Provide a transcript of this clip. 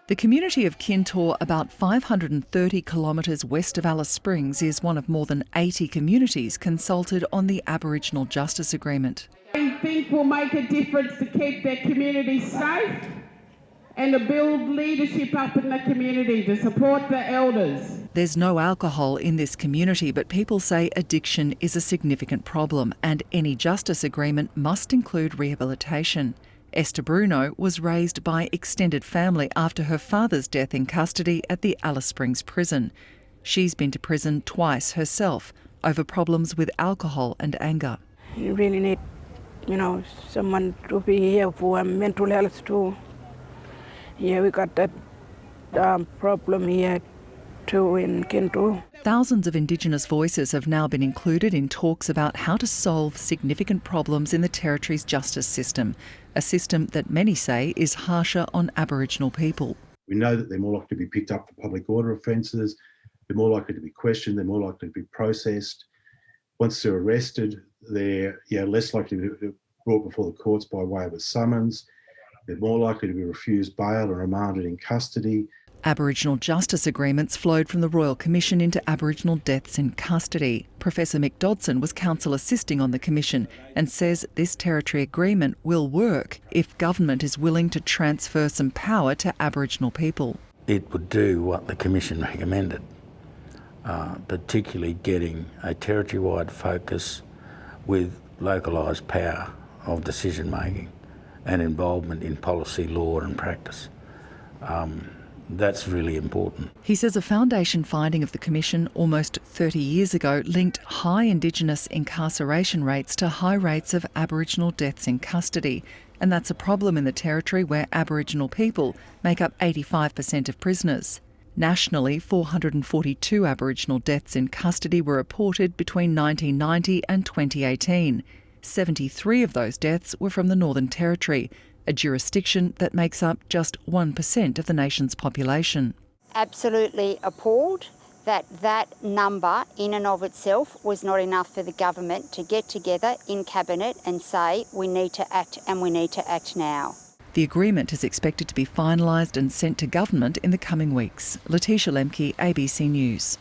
The community of Kintor, about 530 kilometres west of Alice Springs, is one of more than 80 communities consulted on the Aboriginal Justice Agreement. I think will make a difference to keep their community safe and to build leadership up in the community to support the elders. There's no alcohol in this community, but people say addiction is a significant problem and any justice agreement must include rehabilitation. Esther Bruno was raised by extended family after her father's death in custody at the Alice Springs prison. She's been to prison twice herself over problems with alcohol and anger. You really need, someone to be here for mental health too. Yeah, we got that problem here too in Kintor. Thousands of Indigenous voices have now been included in talks about how to solve significant problems in the Territory's justice system, a system that many say is harsher on Aboriginal people. We know that they're more likely to be picked up for public order offences, they're more likely to be questioned, they're more likely to be processed. Once they're arrested, they're less likely to be brought before the courts by way of a summons. They're more likely to be refused bail or remanded in custody. Aboriginal justice agreements flowed from the Royal Commission into Aboriginal deaths in custody. Professor Mick Dodson was counsel assisting on the commission and says this Territory agreement will work if government is willing to transfer some power to Aboriginal people. It would do what the Commission recommended, particularly getting a territory-wide focus with localised power of decision-making and involvement in policy, law and practice. That's really important. He says a foundation finding of the Commission almost 30 years ago linked high Indigenous incarceration rates to high rates of Aboriginal deaths in custody. And that's a problem in the Territory where Aboriginal people make up 85% of prisoners. Nationally, 442 Aboriginal deaths in custody were reported between 1990 and 2018. 73 of those deaths were from the Northern Territory, a jurisdiction that makes up just 1% of the nation's population. Absolutely appalled that number in and of itself was not enough for the government to get together in Cabinet and say we need to act and we need to act now. The agreement is expected to be finalised and sent to government in the coming weeks. Letitia Lemke, ABC News.